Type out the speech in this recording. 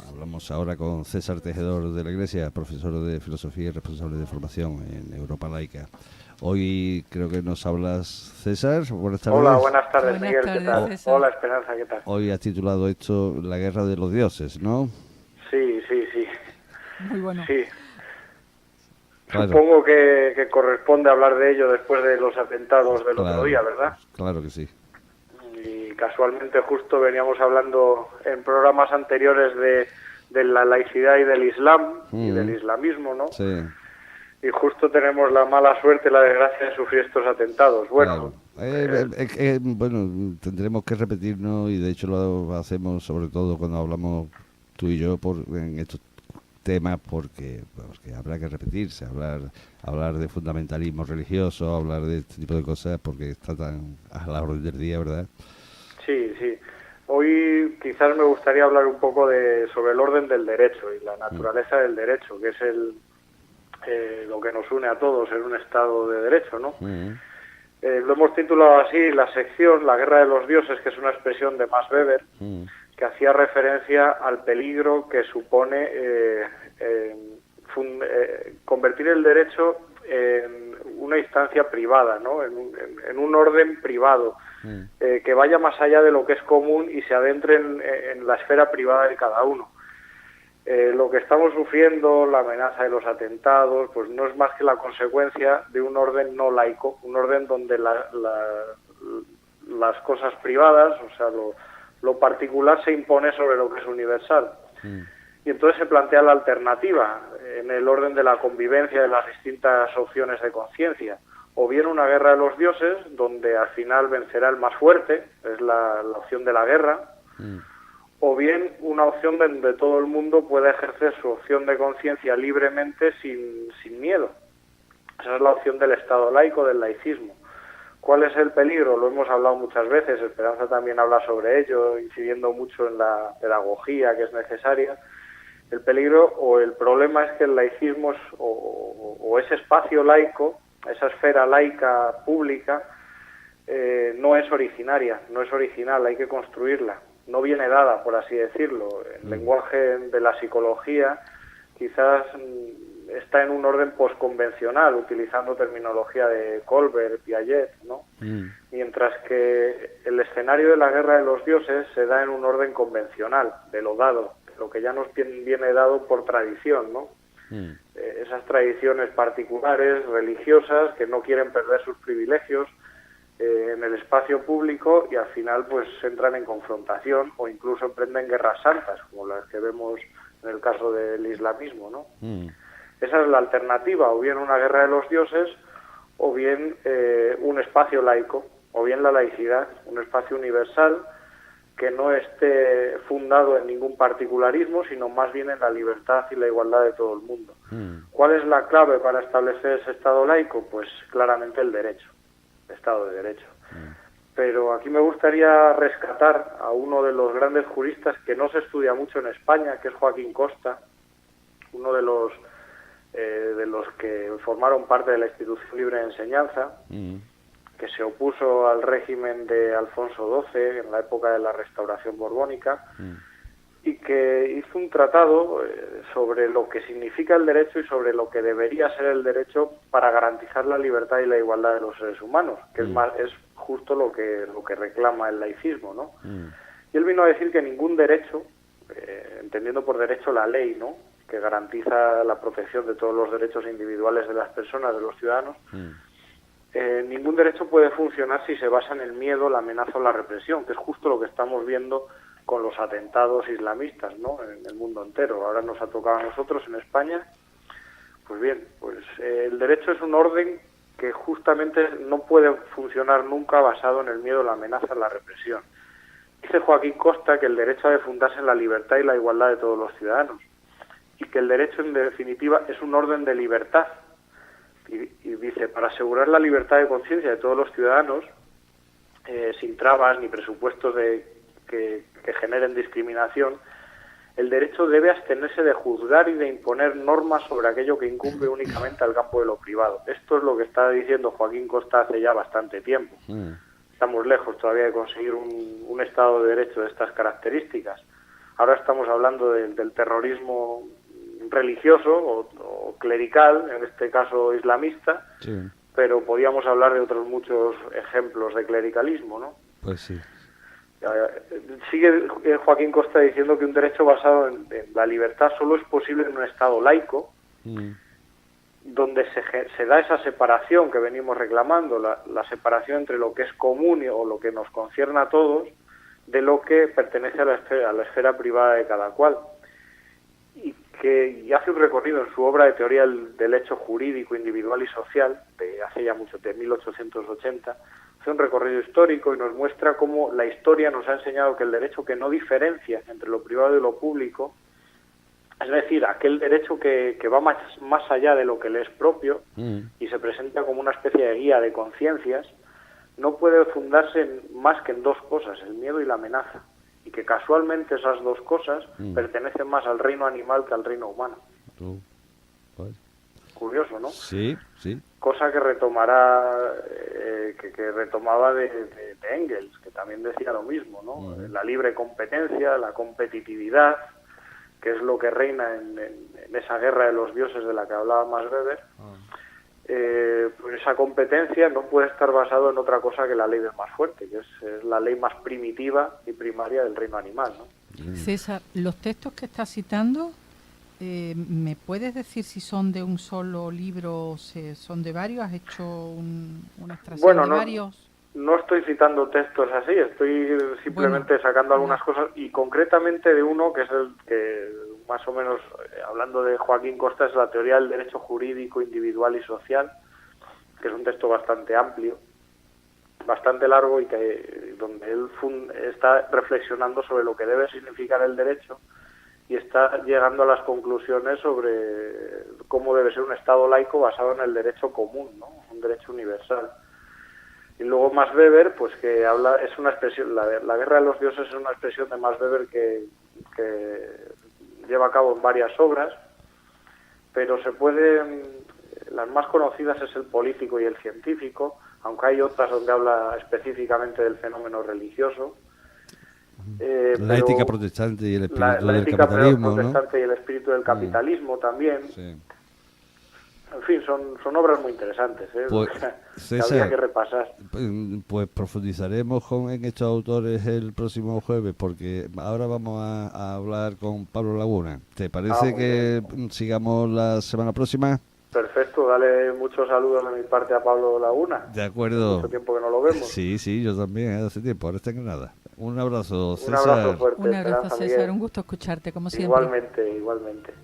Hablamos ahora con César Tejedor de la Iglesia, profesor de filosofía y responsable de formación en Europa Laica. Hoy creo que nos hablas, César. Buenas Hola, tardes. buenas tardes, Buenas Miguel, ¿qué tardes, tal? César. Hola, Esperanza, ¿qué tal? Hoy has titulado esto La guerra de los dioses, ¿no? Sí, sí, sí, Muy bueno. sí. Claro, Supongo que corresponde hablar de ello después de los atentados del otro claro, día, ¿verdad? claro que sí. Y casualmente justo veníamos hablando en programas anteriores de la laicidad y del Islam y del islamismo, ¿no? Sí, Y justo tenemos la mala suerte, la desgracia de sufrir estos atentados. claro. Bueno, Bueno, tendremos que repetirnos y de hecho lo hacemos sobre todo cuando hablamos tú y yo en estos temas porque habrá que repetirse, hablar de fundamentalismo religioso, hablar de este tipo de cosas porque está tan a la orden del día, ¿verdad? sí, sí. Hoy quizás me gustaría hablar un poco sobre el orden del derecho y la naturaleza del derecho, que es lo que nos une a todos en un estado de derecho, ¿no? Mm, Lo hemos titulado así, la sección La guerra de los dioses, que es una expresión de Max Weber, mm, que hacía referencia al peligro que supone convertir el derecho en una instancia privada, ¿no? En un orden privado, mm, que vaya más allá de lo que es común y se adentre en la esfera privada de cada uno. Lo que estamos sufriendo, la amenaza de los atentados, pues no es más que la consecuencia de un orden no laico, un orden donde las cosas privadas, o sea, lo particular se impone sobre lo que es universal. mm, Y entonces se plantea la alternativa en el orden de la convivencia de las distintas opciones de conciencia. O bien una guerra de los dioses, donde al final vencerá el más fuerte, es la opción de la guerra, mm, o bien una opción donde todo el mundo pueda ejercer su opción de conciencia libremente sin miedo. Esa es la opción del Estado laico, del laicismo. ¿Cuál es el peligro? Lo hemos hablado muchas veces, Esperanza también habla sobre ello, incidiendo mucho en la pedagogía que es necesaria. El peligro o el problema es que el laicismo o ese espacio laico, esa esfera laica pública, no es originaria, no es original, hay que construirla. No viene dada, por así decirlo. El lenguaje de la psicología quizás está en un orden posconvencional, utilizando terminología de Colbert, Piaget, ¿no? mm, Mientras que el escenario de la guerra de los dioses se da en un orden convencional, de lo dado, lo que ya nos viene dado por tradición, ¿no? mm, Esas tradiciones particulares, religiosas, que no quieren perder sus privilegios en el espacio público y al final pues entran en confrontación o incluso emprenden guerras santas, como las que vemos en el caso del islamismo, ¿no? mm, Esa es la alternativa, o bien una guerra de los dioses, o bien un espacio laico, o bien la laicidad, un espacio universal que no esté fundado en ningún particularismo, sino más bien en la libertad y la igualdad de todo el mundo. mm, ¿Cuál es la clave para establecer ese Estado laico? Pues claramente el derecho, el Estado de Derecho. Pero aquí me gustaría rescatar a uno de los grandes juristas que no se estudia mucho en España, que es Joaquín Costa, uno de los que formaron parte de la Institución Libre de Enseñanza, mm, que se opuso al régimen de Alfonso XII en la época de la Restauración Borbónica y que hizo un tratado sobre lo que significa el derecho y sobre lo que debería ser el derecho para garantizar la libertad y la igualdad de los seres humanos, que es justo lo que reclama el laicismo, ¿no? Y él vino a decir que ningún derecho, entendiendo por derecho la ley, ¿no?, que garantiza la protección de todos los derechos individuales de las personas, de los ciudadanos, ningún derecho puede funcionar si se basa en el miedo, la amenaza o la represión, que es justo lo que estamos viendo con los atentados islamistas, ¿no?, en el mundo entero. Ahora nos ha tocado a nosotros en España. Pues bien, el derecho es un orden que justamente no puede funcionar nunca basado en el miedo, la amenaza, la represión. Dice Joaquín Costa que el derecho ha de fundarse en la libertad y la igualdad de todos los ciudadanos y que el derecho, en definitiva, es un orden de libertad. Y dice, para asegurar la libertad de conciencia de todos los ciudadanos, sin trabas ni presupuestos que generen discriminación, el derecho debe abstenerse de juzgar y de imponer normas sobre aquello que incumbe únicamente al campo de lo privado. Esto es lo que está diciendo Joaquín Costa hace ya bastante tiempo. Estamos lejos todavía de conseguir un Estado de Derecho de estas características. ahora estamos hablando del terrorismo religioso o clerical, en este caso islamista, Sí. pero podíamos hablar de otros muchos ejemplos de clericalismo, ¿no? Pues sí. Sigue Joaquín Costa diciendo que un derecho basado en la libertad solo es posible en un Estado laico, donde se da esa separación que venimos reclamando, la separación entre lo que es común o lo que nos concierne a todos, de lo que pertenece a la esfera privada de cada cual. Y hace un recorrido en su obra de teoría del hecho jurídico, individual y social, de hace ya mucho, de 1880, hace un recorrido histórico y nos muestra cómo la historia nos ha enseñado que el derecho que no diferencia entre lo privado y lo público, es decir, aquel derecho que va más allá de lo que le es propio y se presenta como una especie de guía de conciencias, no puede fundarse más que en dos cosas, el miedo y la amenaza, y que casualmente esas dos cosas pertenecen más al reino animal que al reino humano. Pues. Curioso, ¿no? Sí, sí. Cosa que retomará, que retomaba de Engels, que también decía lo mismo, ¿no? La libre competencia, la competitividad, que es lo que reina en esa guerra de los dioses de la que hablaba Max Weber. Pues esa competencia no puede estar basado en otra cosa que la ley del más fuerte, que es la ley más primitiva y primaria del reino animal, ¿no? César, los textos que estás citando, ¿me puedes decir si son de un solo libro o son de varios? ¿Has hecho una extracción de varios? No estoy citando textos así, estoy simplemente sacando algunas cosas, y concretamente de uno que es el que más o menos, hablando de Joaquín Costa, es la teoría del derecho jurídico individual y social, que es un texto bastante amplio, bastante largo, y que donde él está reflexionando sobre lo que debe significar el derecho y está llegando a las conclusiones sobre cómo debe ser un Estado laico basado en el derecho común, ¿no? Un derecho universal. Y luego Max Weber, pues que habla, es una expresión, la guerra de los dioses es una expresión de Max Weber que lleva a cabo en varias obras, pero las más conocidas es el político y el científico, aunque hay otras donde habla específicamente del fenómeno religioso. La ética protestante y el espíritu la del ética capitalismo, protestante, ¿no? Y el espíritu del capitalismo también. Sí. En fin, son obras muy interesantes, Pues, que habría que repasar. Pues profundizaremos en estos autores el próximo jueves, porque ahora vamos a hablar con Pablo Laguna. ¿Te parece que sigamos la semana próxima? Perfecto, dale muchos saludos de mi parte a Pablo Laguna. De acuerdo. Hace mucho tiempo que no lo vemos. Sí, yo también, hace tiempo, ahora está en Granada. Un abrazo, César. Un abrazo fuerte. Un abrazo, César, un gusto escucharte, como siempre. Igualmente.